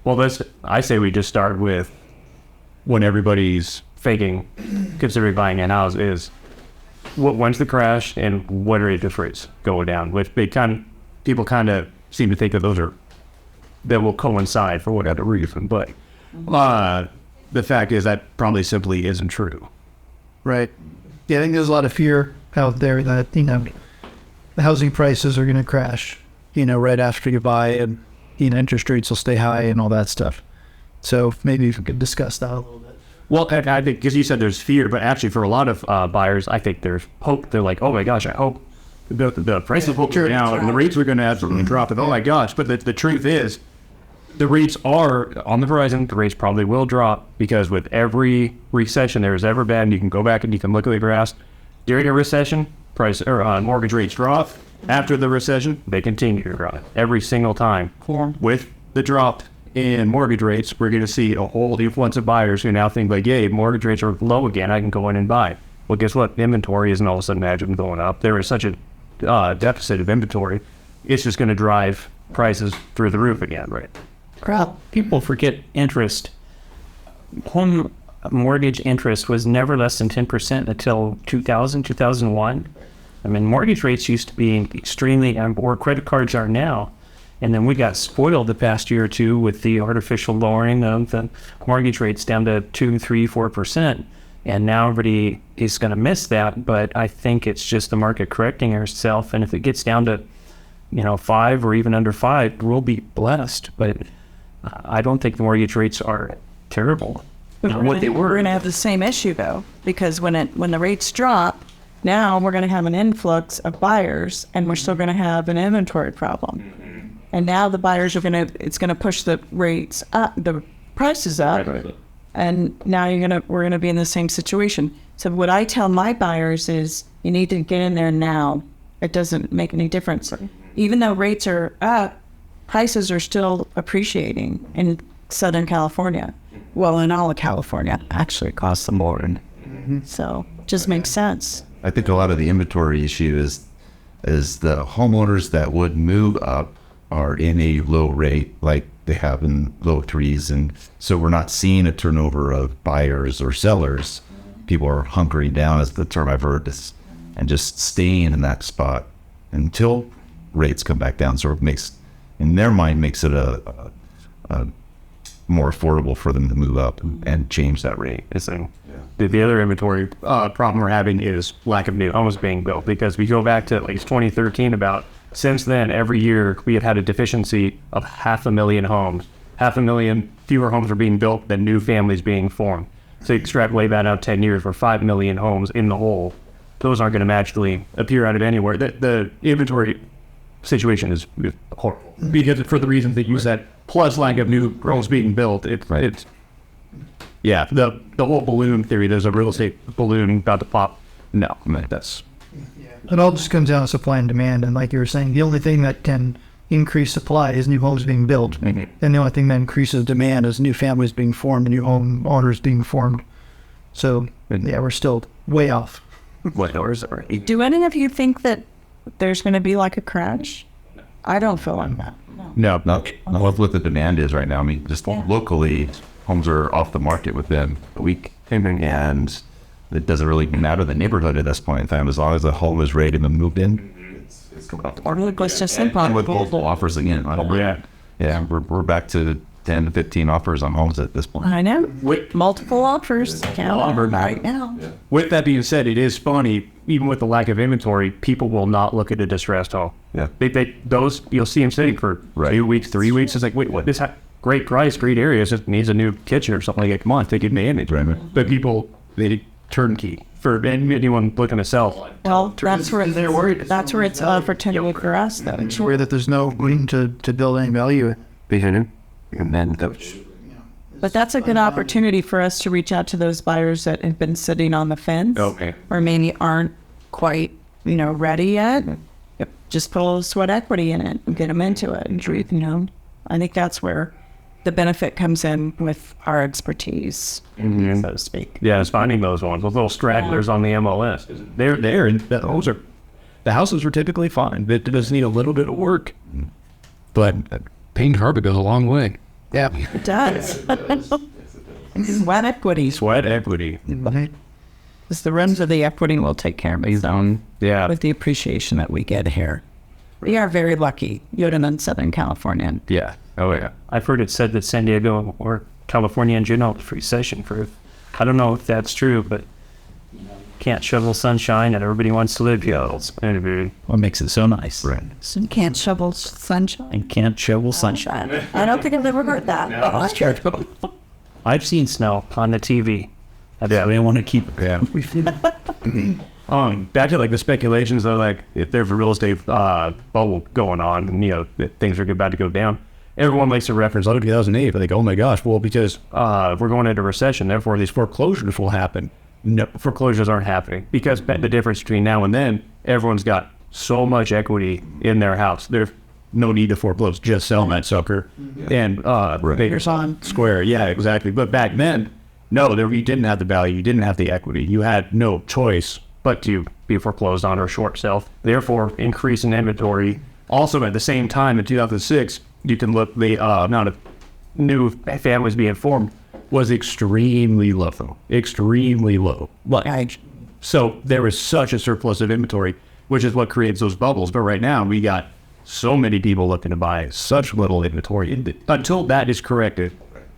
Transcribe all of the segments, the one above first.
Well, I say we just start with when everybody's faking, considering buying a house is when's the crash and what are interest rates going down? Which people kind of seem to think that that will coincide for whatever reason, but the fact is that probably simply isn't true. Right. Yeah, I think there's a lot of fear out there that, the housing prices are going to crash, right after you buy, and, interest rates will stay high and all that stuff. So maybe if we could discuss that a little bit. Well, I think, because you said there's fear, but actually for a lot of buyers, I think there's hope. They're like, oh my gosh, I hope the prices will go down and the rates are going to absolutely drop. And oh my gosh, but the truth is, the rates are on the horizon. The rates probably will drop because with every recession there has ever been, you can go back and you can look at the graphs. During a recession, mortgage rates drop. After the recession, they continue to drop every single time. With the drop in mortgage rates, we're going to see a whole influx of buyers who now think like, yay, mortgage rates are low again, I can go in and buy. Well, guess what? Inventory isn't all of a sudden magically going up. There is such a deficit of inventory. It's just going to drive prices through the roof again, right? People forget interest. Home mortgage interest was never less than 10% until 2000, 2001. I mean, mortgage rates used to be extremely, or credit cards are now. And then we got spoiled the past year or two with the artificial lowering of the mortgage rates down to 2, 3, 4%. And now everybody is going to miss that. But I think it's just the market correcting itself. And if it gets down to, 5 or even under 5, we'll be blessed. But I don't think the mortgage rates are terrible. We're going to have the same issue though, because when the rates drop, now we're going to have an influx of buyers, and we're still going to have an inventory problem. And now the buyers it's going to push the rates up, the prices up, and now we're going to be in the same situation. So what I tell my buyers is, you need to get in there now. It doesn't make any difference. Even though rates are up, prices are still appreciating in Southern California. Well, in all of California, actually across the board. So just makes sense. I think a lot of the inventory issue is the homeowners that would move up are in a low rate, like they have in low threes. And so we're not seeing a turnover of buyers or sellers. People are hunkering down, is the term I've heard, and just staying in that spot until rates come back down. So it makes, in their mind, makes it a more affordable for them to move up and change that rate. The other inventory problem we're having is lack of new homes being built, because we go back to at least 2013 since then, every year we have had a deficiency of 500,000 homes. 500,000 fewer homes are being built than new families being formed. So you extrapolate that out 10 years, we're 5 million homes in the hole. Those aren't going to magically appear out of anywhere. The inventory situation is horrible, because for the reasons that you said, plus lack of new homes being built. It's yeah, the whole balloon theory, there's a real estate balloon about to pop. No, I mean, that's... It all just comes down to supply and demand. And like you were saying, the only thing that can increase supply is new homes being built. And the only thing that increases demand is new families being formed and new home owners being formed. So, yeah, we're still way off. Do any of you think that there's going to be like a crash? I don't feel like that. No, not what the demand is right now. I mean, just locally, homes are off the market within a week. And it doesn't really matter the neighborhood at this point in time, as long as the home is ready to be moved in. Or let's just say with multiple offers again. Yeah, we're back to 10 to 15 offers on homes at this point. I know. Multiple offers right now. Yeah. With that being said, it is funny, even with the lack of inventory, people will not look at a distressed home. Yeah. Those, you'll see them sitting for 2 weeks, 3 weeks. It's like, wait, what? This great price, great area, it just needs a new kitchen or something like that. Come on, take advantage. Right. But people, they turnkey for anyone looking to sell. Well, that's where they're worried. That's where it's opportunity for us, though. It's where that there's no room to build any value. And then but that's a good opportunity for us to reach out to those buyers that have been sitting on the fence, or maybe aren't quite, ready yet. Just put a little sweat equity in it and get them into it. And I think that's where the benefit comes in with our expertise, so to speak. Yeah, it's finding those ones, those little stragglers on the MLS. They're there, and the houses are typically fine. It does need a little bit of work, but paint carpet goes a long way. Yeah. It does. Sweat equity. Sweat equity. Because the rest of the equity will take care of its own Yeah. with the appreciation that we get here. We are very lucky, living in Southern California. Yeah. Oh yeah. I've heard it said that San Diego or California in general is recession proof. I don't know if that's true, but you know, can't shovel sunshine and everybody wants to live here. It's going to be What makes it so nice? Right. So you can't shovel sunshine. And can't shovel sunshine. I don't think I've ever heard that. I've seen snow on the TV. Yeah, we want to keep it. Yeah. Back to like the speculations though, like if there's a real estate bubble going on and you know that things are about to go down, everyone makes a reference like 2008. Like, oh my gosh, well because we're going into recession, therefore these foreclosures will happen. No, foreclosures aren't happening because the difference between now and then, everyone's got so much equity in their house. There's no need to foreclose, just sell that sucker. And Here's on. square, yeah, exactly. But back then, no, you didn't have the value, you didn't have the equity, you had no choice but to be foreclosed on or short sell. Therefore, increase in inventory. Also, at the same time, in 2006, you can look the amount of new families being formed was extremely low, extremely low. So there was such a surplus of inventory, which is what creates those bubbles. But right now, we got so many people looking to buy such little inventory. Until that is corrected,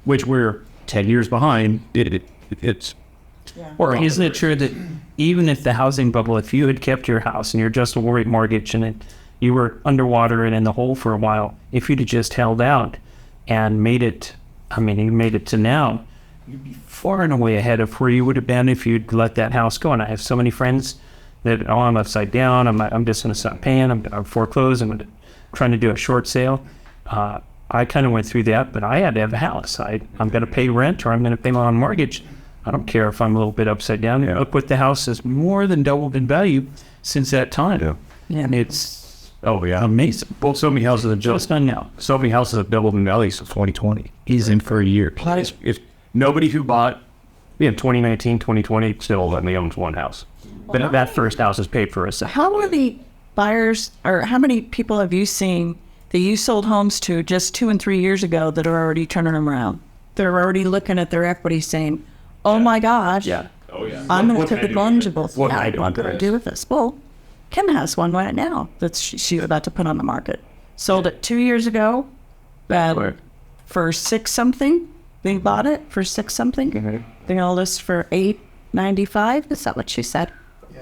which we're 10 years behind, it's... Or isn't it true that even if the housing bubble, if you had kept your house and your adjustable rate mortgage and you were underwater and in the hole for a while, if you'd have just held out and made it, I mean, you made it to now, you'd be far and away ahead of where you would have been if you'd let that house go. And I have so many friends that, oh, I'm upside down, I'm just going to stop paying, I'm foreclosed, I'm trying to do a short sale. I kind of went through that, but I had to have a house. I'm going to pay rent or I'm going to pay my own mortgage. I don't care if I'm a little bit upside down. Yeah. Look what the house has more than doubled in value since that time. Yeah. Yeah. And it's Oh yeah. amazing. Well, so many houses have Just done now. so many houses have doubled in value since 2020. He's in for a year. It's nobody who bought in 2019, 2020 still only owns one house. But that first house is paid for a second. How many buyers or how many people have you seen that you sold homes to just 2 and 3 years ago that are already turning them around? They're already looking at their equity saying, oh my gosh, Oh yeah. I'm going to take advantage of this. What Yeah, can I do what with can I this? do with this? Well, Kim has one right now that she's about to put on the market. Sold it 2 years ago for 6 something. They bought it for 6 something. They all list for $895. Is that what she said?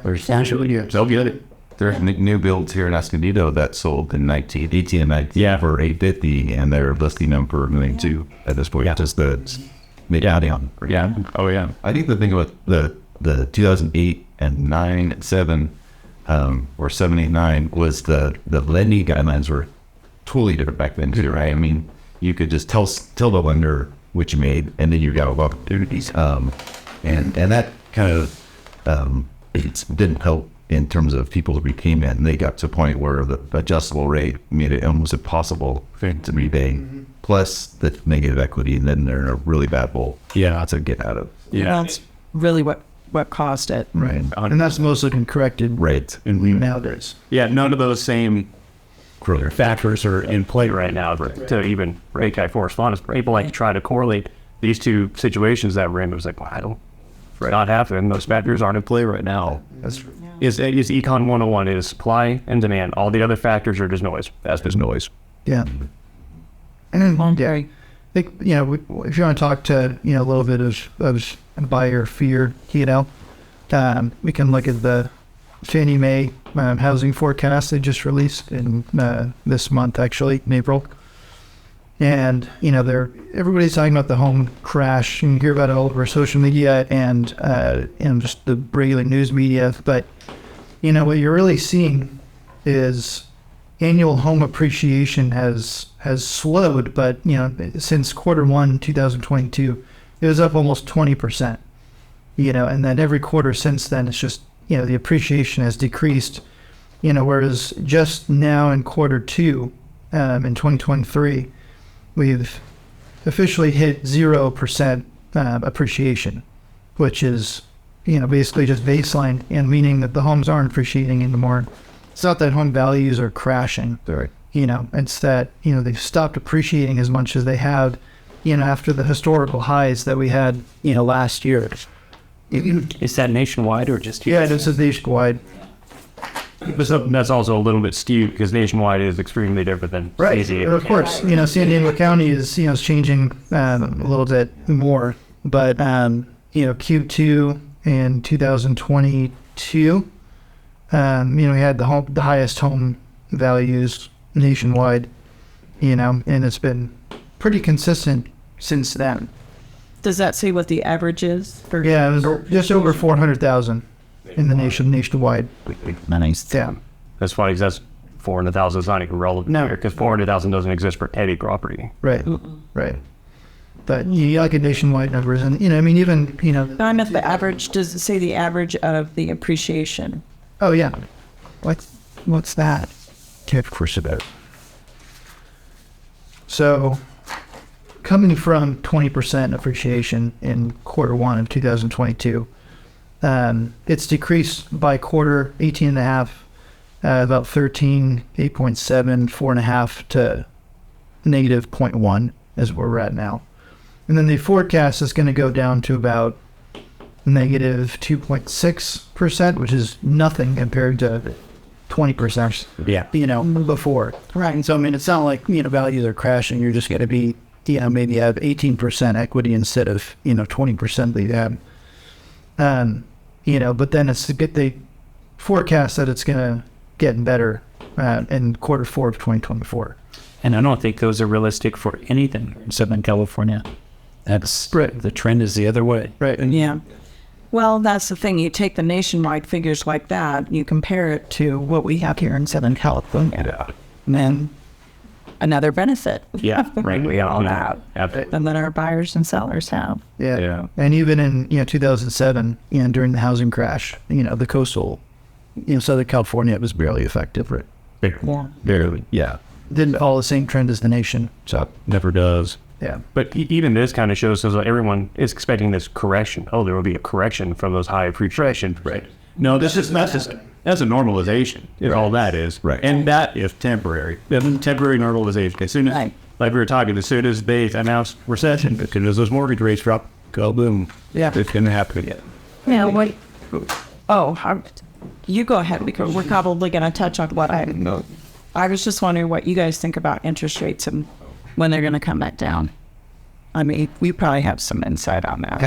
They'll get it. There's new builds here in Escondido that sold in 18 and 19 for $850, and they're listing them for $1.2 million at this point. Just the down. Yeah. Oh yeah. I think the thing about the 2008 and 9 and 7 or 7, 8, 9 was the lending guidelines were totally different back then too, right? I mean, you could just tell the lender what you made, and then you got opportunities. And that kind of it didn't help in terms of people's repayment. And they got to a point where the adjustable rate made it almost impossible to repay. Plus the negative equity, and then they're in a really bad hole. Yeah. To get out of. Yeah. That's really what caused it. Right. And that's mostly been corrected Right. nowadays. Yeah. None of those same Correct. factors are in play right now to even rate guy correspondence. People like to try to correlate these two situations that we're in. It was like, well, I don't. Not happening. Those factors aren't in play right now. Is Econ 101 is supply and demand. All the other factors are just noise. That's just noise. Yeah. And then, yeah, I think, you know, if you want to talk to, you know, a little bit of buyer fear, you know, we can look at the Fannie Mae housing forecast they just released in this month, actually, in April. And, you know, everybody's talking about the home crash. You hear about it all over social media and just the regular news media. But, you know, what you're really seeing is annual home appreciation has slowed. But, you know, since Q1 2022, it was up almost 20%. You know, and then every quarter since then, it's just, you know, the appreciation has decreased. You know, whereas just now in Q2 in 2023, we've officially hit 0% appreciation, which is, you know, basically just baseline, and meaning that the homes aren't appreciating anymore. It's not that home values are crashing, Right. you know, it's that, you know, they've stopped appreciating as much as they have after the historical highs that we had, last year. Is that nationwide or just Yeah, this is nationwide. But that's also a little bit skewed because nationwide is extremely different than easy. Of course, San Diego County is, is changing a little bit more. But, Q2 in 2022, we had the highest home values nationwide, and it's been pretty consistent since then. Does that say what the average is? For Yeah, it was just over 400,000 in the nationwide. Nice. Yeah. That's funny because that's 400,000 is not even relevant No. because 400,000 doesn't exist for any property. Right. Right. But you like at nationwide numbers, and even No, I meant the average. Does it say the average of the appreciation? oh yeah, what's that? Of course about. So, coming from 20% appreciation in quarter one of 2022, it's decreased by quarter 18.5, about 13, 8.7, 4.5 to negative 0.1 is where we're at now. And then the forecast is going to go down to about negative 2.6%, which is nothing compared to 20%. Yeah. Before. Right. And so, it's not like, values are crashing. You're just going to be, maybe have 18% equity instead of, 20% that you have. But then they forecast that it's going to get better in quarter four of 2024. And I don't think those are realistic for anything in Southern California. That's Right. the trend is the other way. Right. Yeah. Well, that's the thing. You take the nationwide figures like that, you compare it to what we have here in Southern California. And then another benefit. Yeah, right. We all have. Absolutely. And that our buyers and sellers have. Yeah. Yeah. And even in 2007, during the housing crash, the coastal, Southern California, it was barely effective. Right. Yeah. Barely. Yeah. Didn't follow the same trend as the nation. So never does. Yeah. But even this kind of shows us that everyone is expecting this correction. Oh, there will be a correction from those high appreciation. Right. No, that's a normalization. Is all that is. Right. And that is temporary. Temporary normalization. As soon as, Right. like we were talking, as soon as they announce recession, as soon as those mortgage rates drop, go boom. Yeah. It's going to happen. Yeah. What? Oh, you go ahead because we're probably going to touch on what I know. I was just wondering what you guys think about interest rates and when they're going to come back down. I mean, we probably have some insight on that.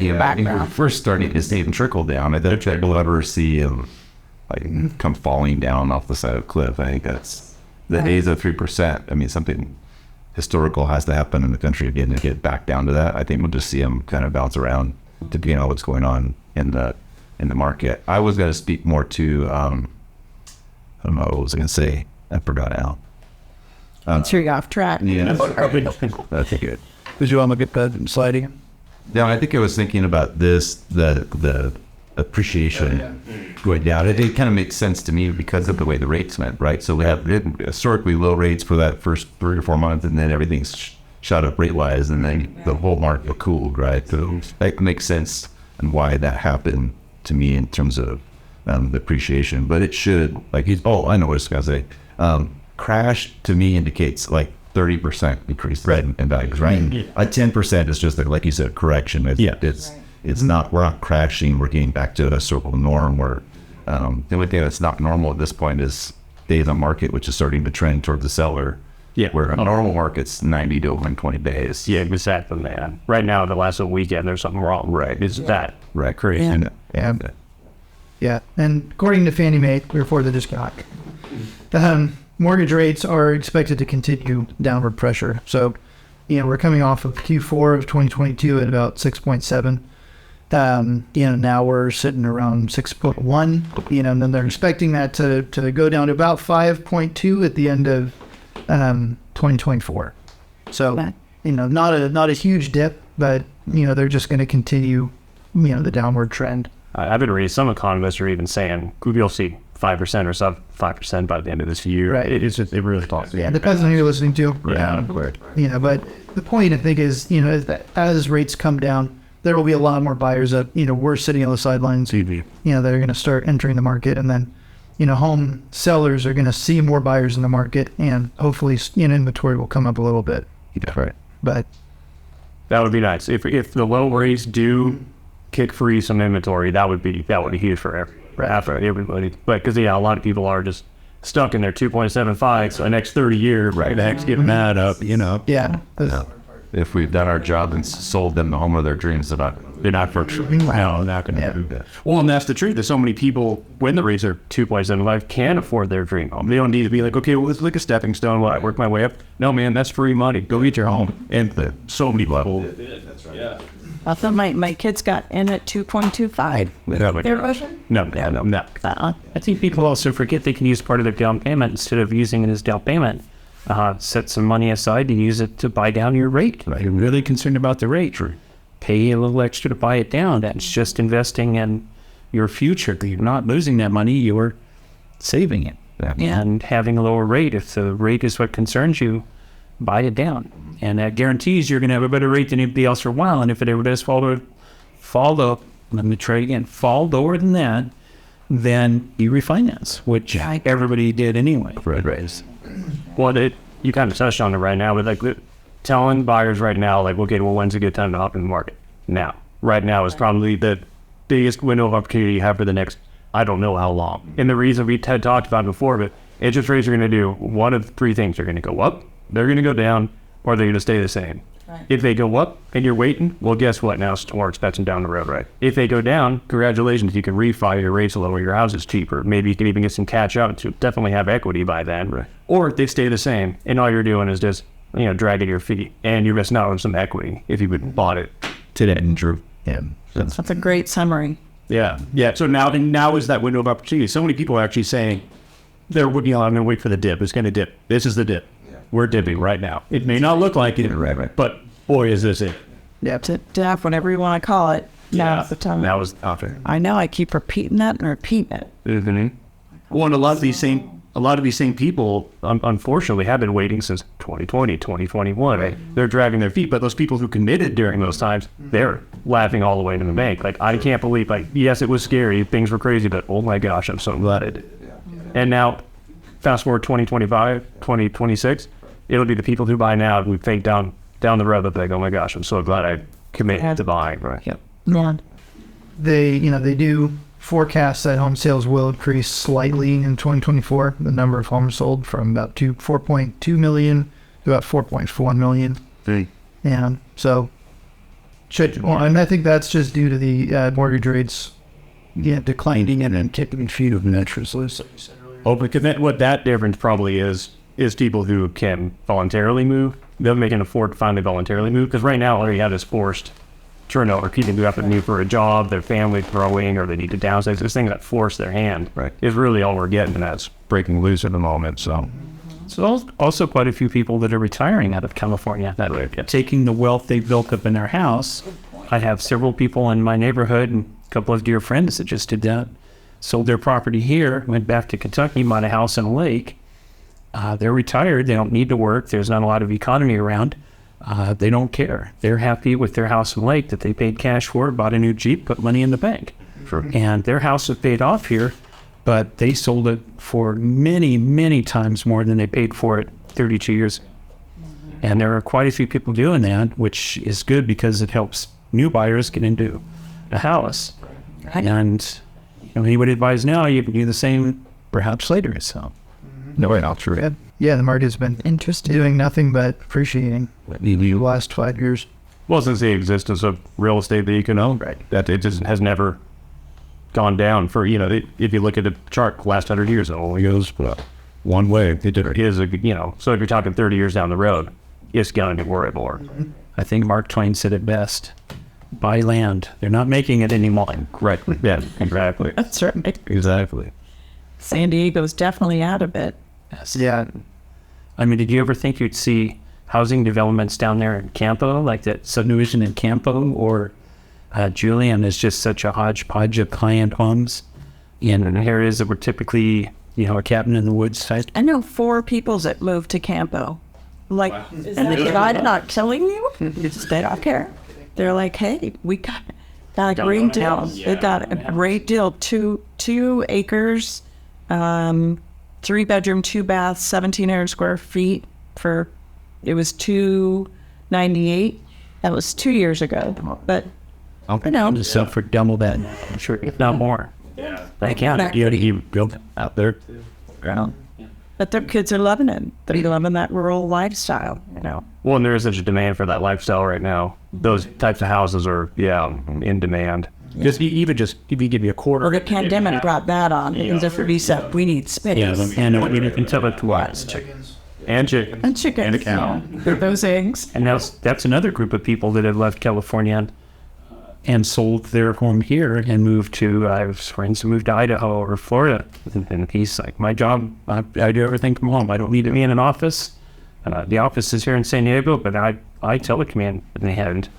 Yeah, I think we're first starting to see them trickle down. I don't think we'll ever see them come falling down off the side of a cliff. I think that's the days of 3%. I mean, something historical has to happen in the country again to get back down to that. I think we'll just see them kind of bounce around depending on what's going on in the market. I was going to speak more to I don't know what was I going to say. I forgot now. Sure, you're off track. Yeah, that's good. Did you want to get that sliding? Yeah, I think I was thinking about this, the appreciation going down. It kind of makes sense to me because of the way the rates went, right? So we have historically low rates for that first 3 or 4 months, and then everything's shot up rate-wise, and then the whole market cooled, right? So that makes sense and why that happened to me in terms of the appreciation. But it should, I know what I was going to say. Crash to me indicates 30% decrease in values, right? A 10% is just like you said, correction. It's not, we're not crashing. We're getting back to a historical norm where the only thing that's not normal at this point is days on market, which is starting to trend toward the seller. Yeah. Where a normal market's 90 to 120 days. Yeah, exactly, man. Right now, the last weekend, there's something wrong. Right. It's that. Right. Crazy. Yeah. Yeah. And according to Fannie Mae, before the discount, mortgage rates are expected to continue downward pressure. So, we're coming off of Q4 of 2022 at about 6.7. Now we're sitting around 6.1, and then they're expecting that to go down to about 5.2 at the end of 2024. So, not a huge dip, but, they're just going to continue, the downward trend. I've been reading some economists are even saying we'll see 5% or sub 5% by the end of this year. Right. It's just, it really talks. Yeah, depends on who you're listening to. Yeah. But the point I think is, is that as rates come down, there will be a lot more buyers that, we're sitting on the sidelines, that are going to start entering the market. And then, home sellers are going to see more buyers in the market, and hopefully, inventory will come up a little bit. Right. But, That would be nice. If the low rates do kick free some inventory, that would be huge for everybody. But because a lot of people are just stuck in their 2.75 for the next 30 years. Right. The heck's getting mad up, Yeah. If we've done our job and sold them the home of their dreams, they're not for sure. Well, not going to do that. Well, and that's the truth. There's so many people, when the rates are 2.75, can't afford their dream home. They don't need to be like, okay, well, it's like a stepping stone while I work my way up. No, man, that's free money. Go get your home. And so many people. I thought my kids got in at 2.25. Their version? No. I think people also forget they can use part of their down payment instead of using it as down payment. Set some money aside to use it to buy down your rate. You're really concerned about the rate. Pay a little extra to buy it down. That's just investing in your future. You're not losing that money. You're saving it. And having a lower rate. If the rate is what concerns you, buy it down. And that guarantees you're going to have a better rate than anybody else for a while. And if it ever does fall low, let me try again, fall lower than that, then you refinance, which everybody did anyway. Right. Well, you kind of touched on it right now, but like telling buyers right now, like, okay, well, when's a good time to hop in the market? Now. Right now is probably the biggest window of opportunity you have for the next, I don't know how long. And the reason we had talked about before, but interest rates are going to do one of three things. They're going to go up, they're going to go down, or they're going to stay the same. Right. If they go up and you're waiting, well, guess what? Now it's more expensive down the road, right? If they go down, congratulations, you can refi your rates a little, your house is cheaper. Maybe you can even get some catch up to definitely have equity by then. Right. Or if they stay the same, and all you're doing is just, dragging your feet, and you're missing out on some equity if you would bought it today. True. Yeah. That's a great summary. Yeah. So now is that window of opportunity. So many people are actually saying, I'm going to wait for the dip. It's going to dip. This is the dip. We're dipping right now. It may not look like it, but boy, is this it. Yeah, dip, whatever you want to call it. Now's the time. Now is the time. I know. I keep repeating that and repeating it. Mm-hmm. Well, and a lot of these same people, unfortunately, have been waiting since 2020, 2021. Right? They're dragging their feet, but those people who committed during those times, they're laughing all the way to the bank. Like, I can't believe, yes, it was scary, things were crazy, but oh my gosh, I'm so glad it did. And now, fast forward 2025, 2026, it'll be the people who buy now who think down the road that they go, oh my gosh, I'm so glad I committed to buying. Right? Yep. Yeah. They do forecast that home sales will increase slightly in 2024. The number of homes sold from about 4.2 million to about 4.4 million. And so, and I think that's just due to the mortgage rates declining and then tipping feet of interest. What that difference probably is people who can voluntarily move. They'll make an afford to finally voluntarily move, because right now all you have is forced turnover. People who have to move for a job, their family's growing, or they need to downsize. This thing that force their hand is really all we're getting, and that's breaking loose at the moment. So also quite a few people that are retiring out of California that are taking the wealth they built up in their house. I have several people in my neighborhood and a couple of dear friends that just did that. Sold their property here, went back to Kentucky, bought a house in a lake. They're retired. They don't need to work. There's not a lot of economy around. They don't care. They're happy with their house in Lake that they paid cash for, bought a new Jeep, put money in the bank. Sure. And their house is paid off here, but they sold it for many, many times more than they paid for it 32 years ago. And there are quite a few people doing that, which is good because it helps new buyers get into a house. And anybody that buys now, you can do the same perhaps later. So, no way, not true. Yeah, the market has been doing nothing but appreciating the last 5 years. Well, since the existence of real estate that you can own, that it just has never gone down for, if you look at the chart, the last 100 years, it only goes one way. It is, so if you're talking 30 years down the road, it's going to be worry more. I think Mark Twain said it best. Buy land. They're not making it anymore. Right. Yeah, exactly. That's right. Exactly. San Diego's definitely out of it. Yes. Yeah. I mean, did you ever think you'd see housing developments down there in Campo, like that subdivision in Campo, or Julian is just such a hodgepodge of high-end homes in areas that were typically, a cabin in the woods type? I know 4 people that moved to Campo. Like, wow. And the guy's not killing you. They don't care. They're like, hey, we got a great deal. They got a great deal. 2 acres, 3-bedroom, 2 baths, 1,700 square feet it was $298, That was 2 years ago. But I'll know. just sell for double that. I'm sure, if not more. They can. You already built out there. Ground. but their kids are loving it. They're loving that rural lifestyle, you know. Well, and there is such a demand for that lifestyle right now. Those types of houses are, in demand. Just even just if you give me a quarter. Or the pandemic brought that on. It was a reset. We need space. Yeah, and You can tell it twice. And chicken. And chickens. And a cow. Yeah. Those eggs. And that's another group of people that have left California and sold their home here and moved to, I have friends who moved to Idaho or Florida. And he's like, my job, I do everything from home. I don't need to be in an office. The office is here in San Diego, but I telecommand, and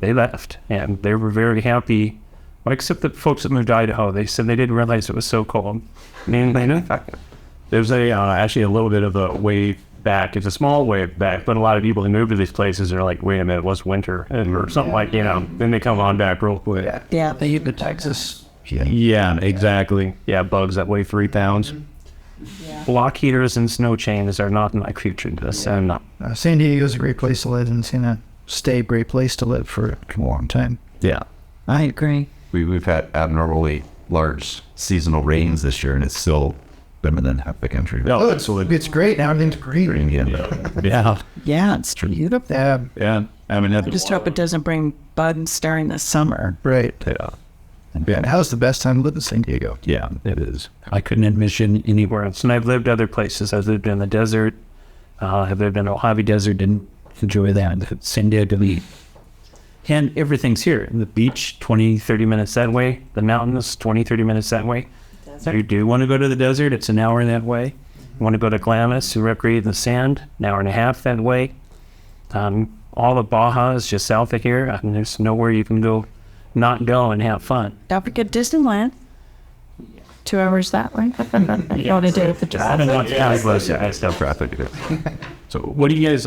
they left. And they were very happy, well, except the folks that moved to Idaho. They said they didn't realize it was so cold. I mean, they know. There's actually a little bit of a wave back. It's a small wave back, but a lot of people who move to these places are like, wait a minute, what's winter? Or something like, then they come on back real quick. Yeah. They hit the Texas. Yeah, exactly. Yeah, bugs that weigh 3 pounds. Block heaters and snow chains are not in my future. San Diego is a great place to live, and it's gonna stay a great place to live for a long time. Yeah. I agree. We've had abnormally large seasonal rains this year, and it's still better than half the country. Oh, absolutely. It's great now. Everything's green. Yeah. Yeah, it's beautiful. Yeah, Yeah, I mean, I just hope it doesn't bring bugs during the summer. right. Yeah. Yeah, how's the best time to live in San Diego? Yeah, it is. I couldn't envision anywhere else. And I've lived other places. I've lived in the desert. I've lived in the Mojave Desert. Didn't enjoy that. San Diego. And everything's here. The beach, 20, 30 minutes that way. The mountains, 20, 30 minutes that way. So you do want to go to the desert, it's an hour that way. You want to go to Glamis to recreate in the sand, an hour and a half that way. All of Baja is just south of here. I mean, there's nowhere you can go, not go and have fun. Don't forget Disneyland. 2 hours that way. You want to do it for I don't know. Yeah, I was. I still traffic. So what are you guys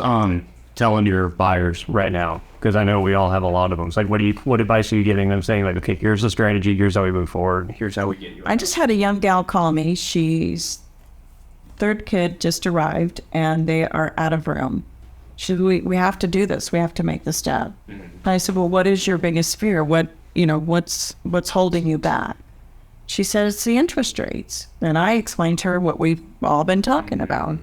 telling your buyers right now? Because I know we all have a lot of them. It's like, what advice are you giving them, saying like, okay, here's the strategy, here's how we move forward, here's how we get you. I just had a young gal call me. She's third kid just arrived, and they are out of room. We have to do this. We have to make the step. I said, well, what is your biggest fear? What's holding you back? She said, it's the interest rates. And I explained to her what we've all been talking about.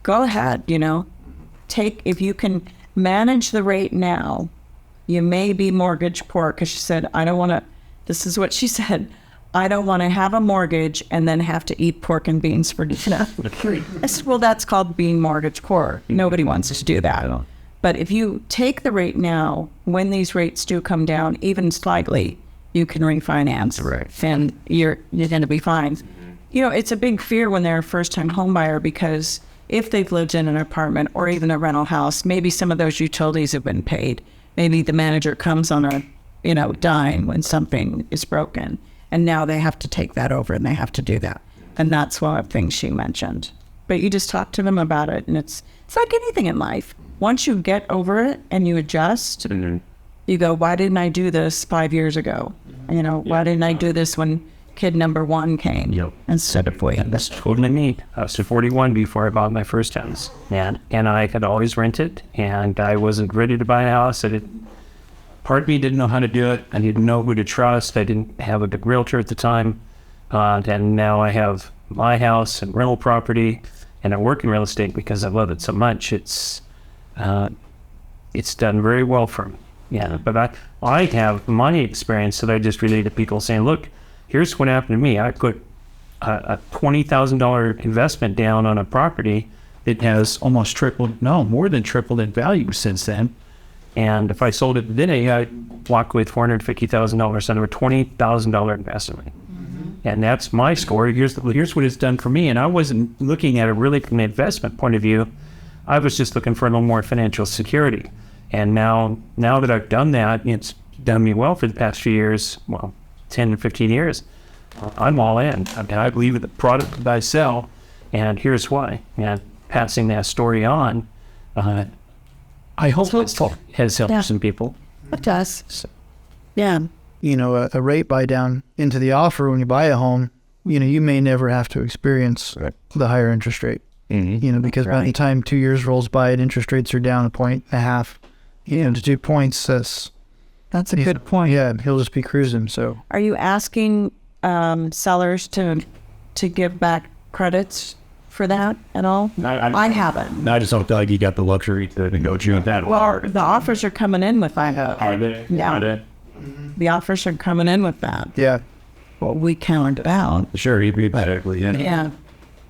Go ahead, if you can manage the rate now, you may be mortgage poor. Because she said, this is what she said, I don't want to have a mortgage and then have to eat pork and beans for dinner. I said, well, that's called being mortgage poor. Nobody wants to do that. But if you take the rate now, when these rates do come down, even slightly, you can refinance. Right. And you're going to be fine. It's a big fear when they're a first-time home buyer, because if they've lived in an apartment or even a rental house, maybe some of those utilities have been paid. Maybe the manager comes on a dime when something is broken, and now they have to take that over and they have to do that. And that's one of the things she mentioned. But you just talk to them about it, and it's like anything in life. Once you get over it and you adjust, you go, why didn't I do this 5 years ago? Why didn't I do this when kid number 1 came? Yep. Instead of waiting. That's totally me. I was 41 before I bought my first house. And I had always rented, and I wasn't ready to buy a house. Part of me didn't know how to do it. I didn't know who to trust. I didn't have a good realtor at the time. And now I have my house and rental property, and I work in real estate because I love it so much. It's done very well for me. Yeah, but I have my experience that I just relate to people saying, look, here's what happened to me. I put a $20,000 investment down on a property. It has almost tripled, more than tripled in value since then. And if I sold it today, I'd walk with $450,000 under a $20,000 investment. And that's my score. Here's what it's done for me. And I wasn't looking at it really from an investment point of view. I was just looking for a little more financial security. And now that I've done that, it's done me well for the past few years, 10 to 15 years. I'm all in. I mean, I believe in the product that I sell, and here's why. And passing that story on, I hope it has helped some people. It does. Yeah. A rate buy down into the offer when you buy a home, you may never have to experience the higher interest rate. Because by the time 2 years rolls by and interest rates are down 1.5 points, to 2 points, That's a good point. yeah, he'll just be cruising. So Are you asking sellers to give back credits for that at all? I haven't. I just don't feel like you got the luxury to negotiate that. Well, the offers are coming in with that. Are they? Yeah. Are they? The offers are coming in with that. yeah, Well, we counted out. Sure, you'd be theoretically, yeah. Yeah.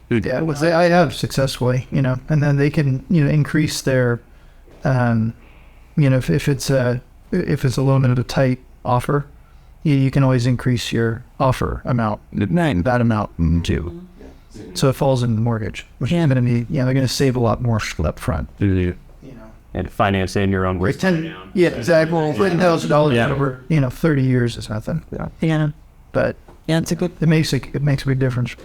yeah, I have successfully, and then they can, increase their, if it's a little bit of a tight offer, you can always increase your offer amount, that amount too. So it falls in the mortgage, which is going to be, they're going to save a lot more up front. And finance in your own risk. Yeah, exactly. $10,000 over, 30 years is nothing. Yeah. But Yeah, it's a good. it makes a big difference.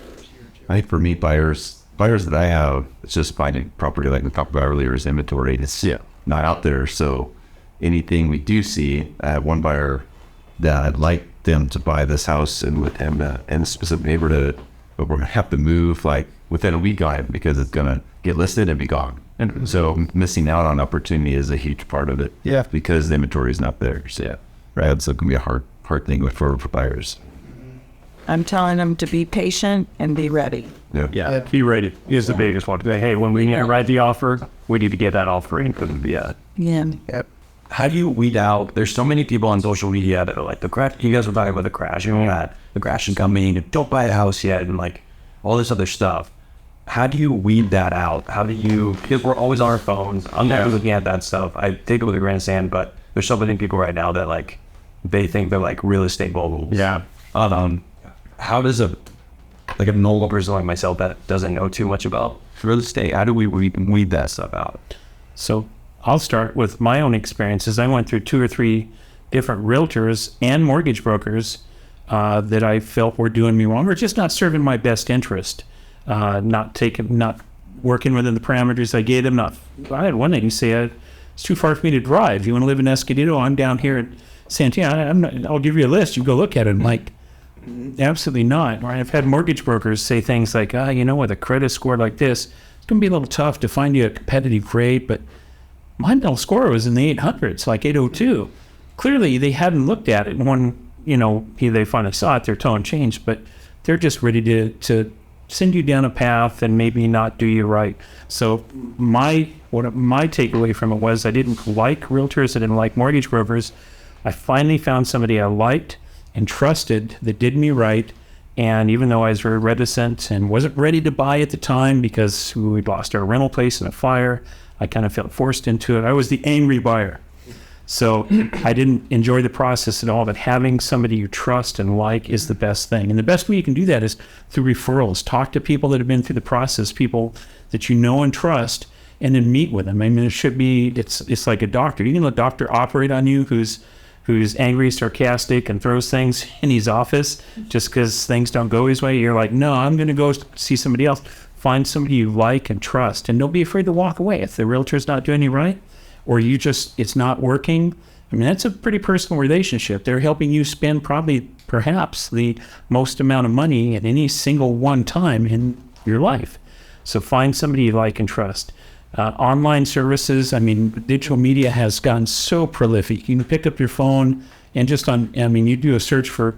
I think for me, buyers that I have, it's just finding property like we talked about earlier is inventory. It's not out there. So anything we do see, I have one buyer that I'd like them to buy this house and with him in a specific neighborhood, but we're gonna have to move like within a week on it because it's gonna get listed and be gone. And so missing out on opportunity is a huge part of it. Yeah. Because the inventory is not there. So right. So it can be a hard thing for buyers. I'm telling them to be patient and be ready. Yeah, be ready is the biggest one. Hey, when we write the offer, we need to get that offer in. Yeah. Yep. How do you weed out? There's so many people on social media that are like, the crash. You guys were talking about the crash. The crash is coming. Don't buy a house yet, and like all this other stuff. How do you weed that out? Because we're always on our phones. I'm never looking at that stuff. I take it with a grain of sand, but there's so many people right now that like, they think they're like real estate moguls. Yeah. How does a normal person like myself that doesn't know too much about real estate, how do we weed that stuff out? So I'll start with my own experiences. I went through 2 or 3 different realtors and mortgage brokers that I felt were doing me wrong or just not serving my best interest. Not working within the parameters I gave them. I had one lady say, it's too far for me to drive. You want to live in Escondido? I'm down here in Santana. I'll give you a list. You go look at it. I'm like, absolutely not. Right? I've had mortgage brokers say things like, with a credit score like this, it's going to be a little tough to find you a competitive rate, but my middle score was in the 800s, like 802. Clearly, they hadn't looked at it. And when, they finally saw it, their tone changed, but they're just ready to send you down a path and maybe not do you right. So my takeaway from it was I didn't like realtors. I didn't like mortgage brokers. I finally found somebody I liked and trusted that did me right. And even though I was very reticent and wasn't ready to buy at the time because we'd lost our rental place in a fire, I kind of felt forced into it. I was the angry buyer. So I didn't enjoy the process at all, but having somebody you trust and like is the best thing. And the best way you can do that is through referrals. Talk to people that have been through the process, people that you know and trust, and then meet with them. I mean, it's like a doctor. You can let a doctor operate on you who's angry, sarcastic, and throws things in his office just because things don't go his way. You're like, no, I'm going to go see somebody else. Find somebody you like and trust, and don't be afraid to walk away. If the realtor's not doing you right, or it's not working, I mean, that's a pretty personal relationship. They're helping you spend perhaps the most amount of money at any single one time in your life. So find somebody you like and trust. Online services, I mean, digital media has gotten so prolific. You can pick up your phone and you do a search for,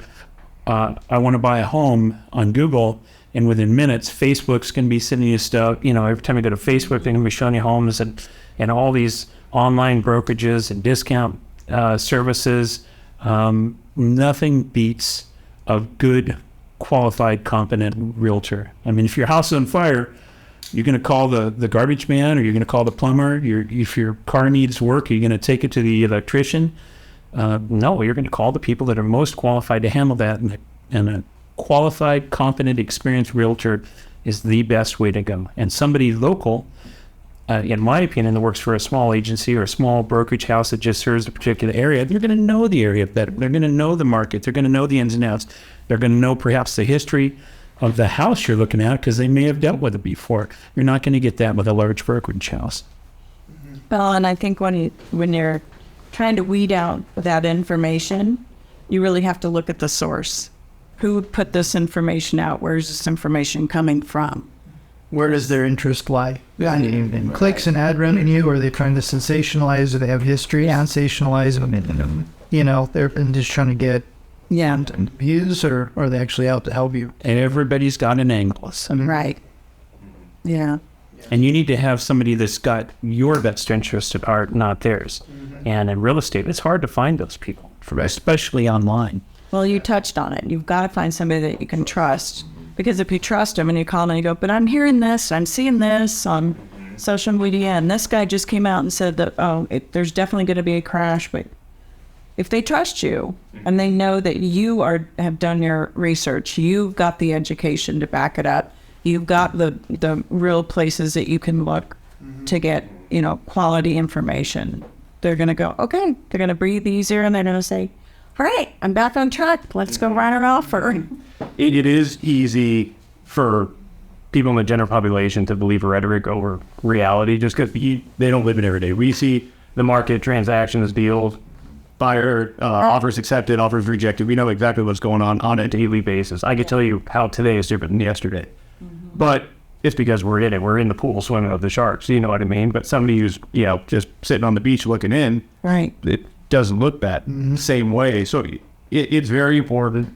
I want to buy a home on Google, and within minutes, Facebook's going to be sending you stuff. Every time you go to Facebook, they're going to be showing you homes and all these online brokerages and discount services. Nothing beats a good, qualified, competent realtor. I mean, if your house is on fire, you're going to call the garbage man, or you're going to call the plumber. If your car needs work, are you going to take it to the electrician? No, you're going to call the people that are most qualified to handle that. And a qualified, competent, experienced realtor is the best way to go. And somebody local, in my opinion, that works for a small agency or a small brokerage house that just serves a particular area, they're going to know the area better. They're going to know the market. They're going to know the ins and outs. They're going to know perhaps the history of the house you're looking at because they may have dealt with it before. You're not going to get that with a large brokerage house. Well, and I think when you're trying to weed out that information, you really have to look at the source. Who put this information out? Where's this information coming from? Where does their interest lie? In clicks and ad revenue, or are they trying to sensationalize? Do they have history? Sensationalize them. You know, they're just trying to get views, or are they actually out to help you? And everybody's got an angle. Right. Yeah. And you need to have somebody that's got your best interest at heart, not theirs. And in real estate, it's hard to find those people, especially online. Well, you touched on it. You've got to find somebody that you can trust. Because if you trust them and you call them and you go, but I'm hearing this, I'm seeing this on social media, and this guy just came out and said that, there's definitely going to be a crash. But if they trust you and they know that you have done your research, you've got the education to back it up, you've got the real places that you can look to get, quality information, they're going to go, okay, they're going to breathe easier, and they're going to say, all right, I'm back on track. Let's go write an offer. It is easy for people in the general population to believe rhetoric over reality just because they don't live it every day. We see the market, transactions, deals, buyer, offers accepted, offers rejected. We know exactly what's going on a daily basis. I can tell you how today is different than yesterday. But it's because we're in it. We're in the pool swimming with the sharks. You know what I mean? But somebody who's, just sitting on the beach looking in, Right. it doesn't look that same way. So it's very important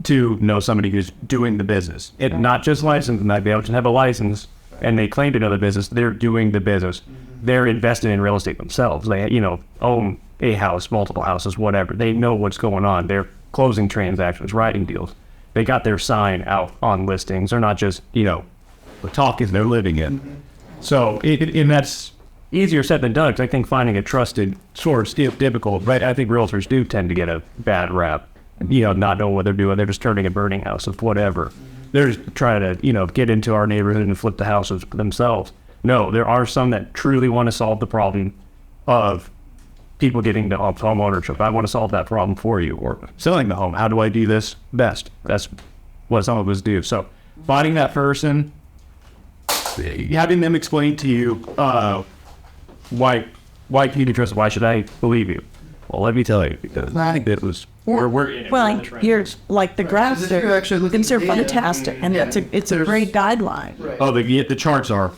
to know somebody who's doing the business. Not just licensed, and they don't have a license and they claim to know the business. They're doing the business. They're invested in real estate themselves. They, own a house, multiple houses, whatever. They know what's going on. They're closing transactions, writing deals. They got their sign out on listings. They're not just, the talk is they're living it. So, and that's easier said than done, because I think finding a trusted source is difficult, right? I think realtors do tend to get a bad rap, not knowing what they're doing. They're just turning a burning house of whatever. They're just trying to, get into our neighborhood and flip the houses themselves. No, there are some that truly want to solve the problem of people getting to home ownership. I want to solve that problem for you, or selling the home. How do I do this best? That's what some of us do. So finding that person, having them explain to you, why can you trust? Why should I believe you? Well, let me tell you, because it was we're in it. Well, you're like the graphs. They're fantastic, and it's a great guideline. Oh, the charts are.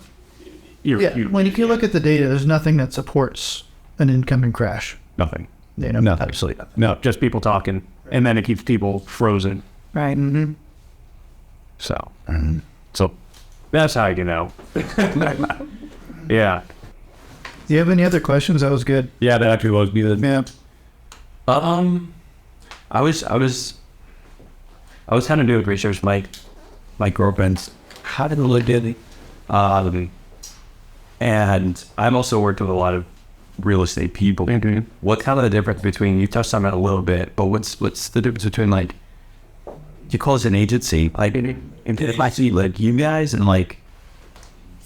When if you look at the data, there's nothing that supports an incoming crash. Nothing. No, absolutely nothing. No, just people talking, and then it keeps people frozen. Right. So that's how you know. Yeah. Do you have any other questions? That was good. Yeah, that actually was good. Yeah. I was having to do research. My girlfriend's how to look at it. And I'm also worked with a lot of real estate people. Mm-hmm. What's kind of the difference between, you touched on it a little bit, but what's the difference between, like, you call it an agency, like, if I see, like, you guys and, like,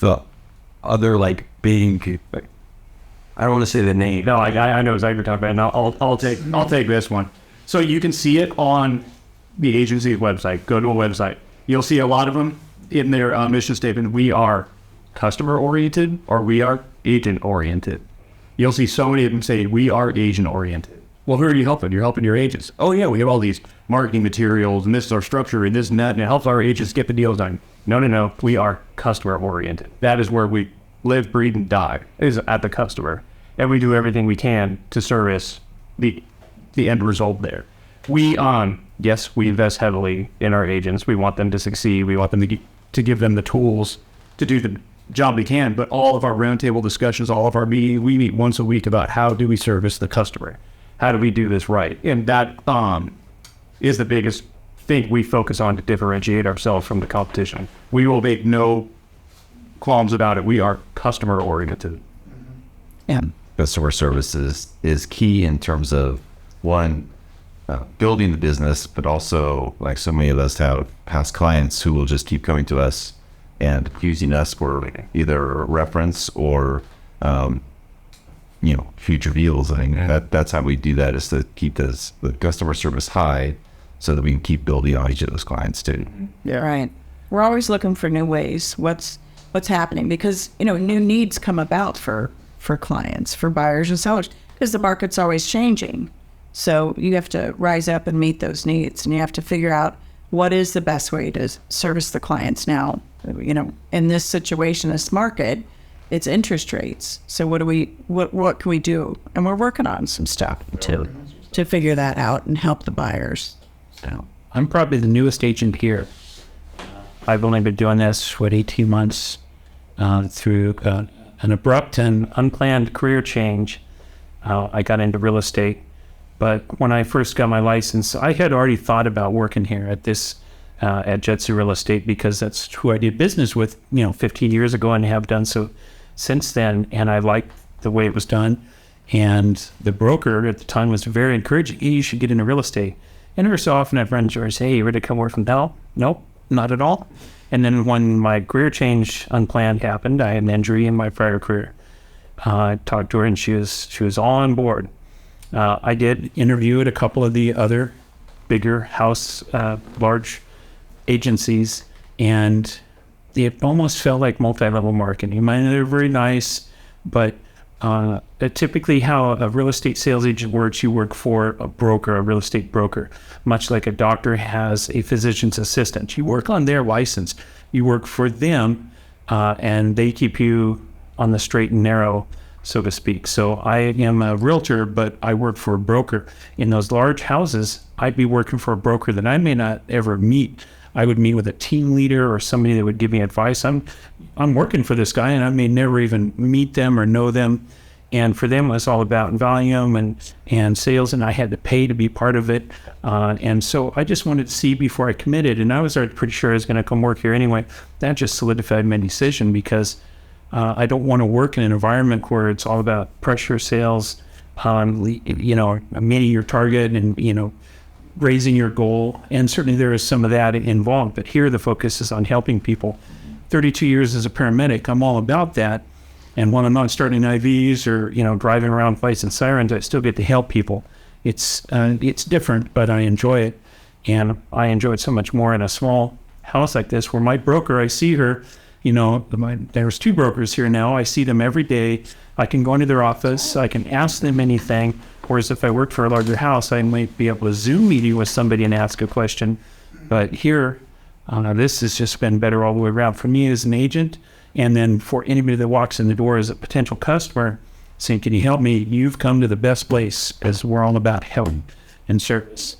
the other, like, being, I don't want to say the name. No, I know exactly what you're talking about. And I'll take this one. So you can see it on the agency's website. Go to a website. You'll see a lot of them in their mission statement. We are customer oriented, or we are agent oriented. You'll see so many of them say we are agent oriented. Well, who are you helping? You're helping your agents. Oh yeah, we have all these marketing materials, and this is our structure, and this and that, and it helps our agents get the deals done. No. We are customer oriented. That is where we live, breathe, and die, is at the customer. And we do everything we can to service the end result there. We invest heavily in our agents. We want them to succeed. We want them to give them the tools to do the job they can. But all of our roundtable discussions, all of our meetings, we meet once a week about how do we service the customer? How do we do this right? And that is the biggest thing we focus on to differentiate ourselves from the competition. We will make no qualms about it. We are customer oriented. And customer service is key in terms of, one, building the business, but also, like so many of us have past clients who will just keep coming to us and using us for either reference or future deals. I think that's how we do that, is to keep the customer service high so that we can keep building on each of those clients too. Yeah. Right. We're always looking for new ways. What's happening, because new needs come about for clients, for buyers and sellers, because the market's always changing. So you have to rise up and meet those needs, and you have to figure out what is the best way to service the clients now in this situation, this market, it's interest rates. So what can we do? And we're working on some stuff to figure that out and help the buyers. So I'm probably the newest agent here. I've only been doing this, 18 months, through an abrupt and unplanned career change. I got into real estate, but when I first got my license, I had already thought about working here at Jetsu Real Estate, because that's who I did business with, 15 years ago, and have done so since then. And I liked the way it was done. And the broker at the time was very encouraging. Hey, you should get into real estate. And every so often I'd run to her and say, hey, you ready to come work from Dell? Nope, not at all. And then when my career change unplanned happened, I had an injury in my prior career. I talked to her and she was all on board. I did interview at a couple of the other bigger large agencies, and it almost felt like multi-level marketing. I mean, they're very nice, but typically how a real estate sales agent works, you work for a broker, a real estate broker, much like a doctor has a physician's assistant. You work on their license. You work for them, and they keep you on the straight and narrow, so to speak. So I am a realtor, but I work for a broker. In those large houses, I'd be working for a broker that I may not ever meet. I would meet with a team leader or somebody that would give me advice. I'm working for this guy, and I may never even meet them or know them. And for them, it was all about volume and sales, and I had to pay to be part of it. And so I just wanted to see before I committed, and I was already pretty sure I was going to come work here anyway. That just solidified my decision, because I don't want to work in an environment where it's all about pressure sales, meeting your target and, raising your goal. And certainly there is some of that involved, but here the focus is on helping people. 32 years as a paramedic, I'm all about that. And when I'm not starting IVs or, driving around fights and sirens, I still get to help people. It's different, but I enjoy it. And I enjoy it so much more in a small house like this, where my broker, I see her, there's two brokers here now. I see them every day. I can go into their office. I can ask them anything. Whereas if I worked for a larger house, I might be able to Zoom meeting with somebody and ask a question. But here, this has just been better all the way around for me as an agent. And then for anybody that walks in the door as a potential customer saying, can you help me? You've come to the best place, because we're all about help and service.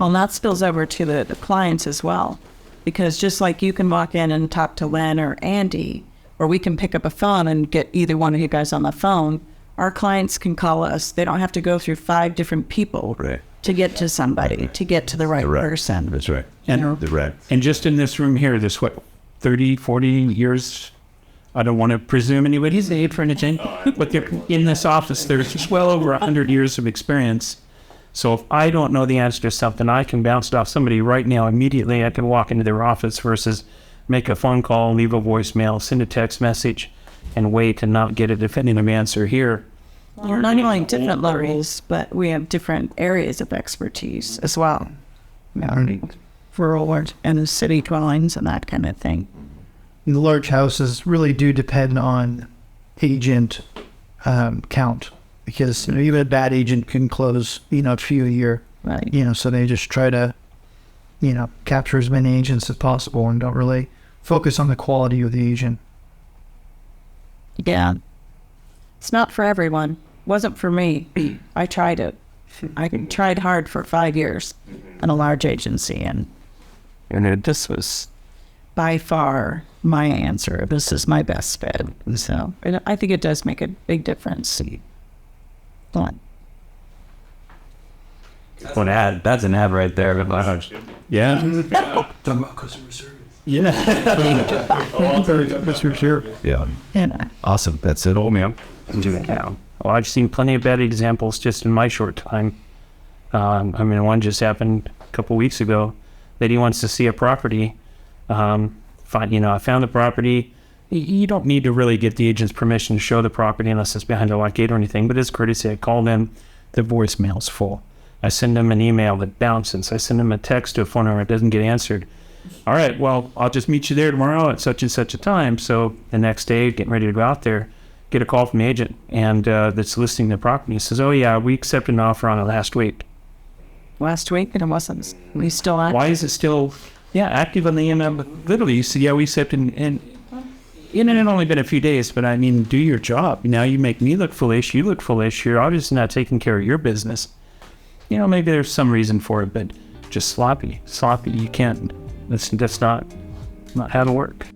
Well, that spills over to the clients as well, because just like you can walk in and talk to Len or Andy, or we can pick up a phone and get either one of you guys on the phone, our clients can call us. They don't have to go through 5 different people to get to somebody, to get to the right person. That's right. And just in this room here, 30, 40 years, I don't want to presume anybody's age for anything, but in this office, there's just well over 100 years of experience. So if I don't know the answer to something, I can bounce it off somebody right now immediately. I can walk into their office versus make a phone call, leave a voicemail, send a text message, and wait and not get a definitive answer here. We're not only different levels, but we have different areas of expertise as well. Rural and the city dwellings and that kind of thing. The large houses really do depend on agent count, because even a bad agent can close a few a year. Right. So they just try to capture as many agents as possible and don't really focus on the quality of the agent. Yeah. It's not for everyone. Wasn't for me. I tried it. I tried hard for 5 years in a large agency, and this was by far my answer. This is my best fit. So I think it does make a big difference. That's an ad right there. Yeah. That's for sure. Yeah. And Awesome. That's it. Oh, man. Well, I've seen plenty of bad examples just in my short time. One just happened a couple weeks ago. Lady wants to see a property. I found the property. You don't need to really get the agent's permission to show the property unless it's behind a locked gate or anything. But as courtesy, I called them. The voicemail's full. I send them an email that bounces. I send them a text to a phone number that doesn't get answered. All right, well, I'll just meet you there tomorrow at such and such a time. So the next day, getting ready to go out there, get a call from the agent and that's listing the property. He says, oh, yeah, we accepted an offer on it last week. last week, and it wasn't. We still on. Why is it still Yeah, active on the literally, you see how we stepped in, and it had only been a few days, but I mean, do your job. Now you make me look foolish, you look foolish, you're obviously not taking care of your business. You know, maybe there's some reason for it, but just sloppy, you can't, that's not how to work.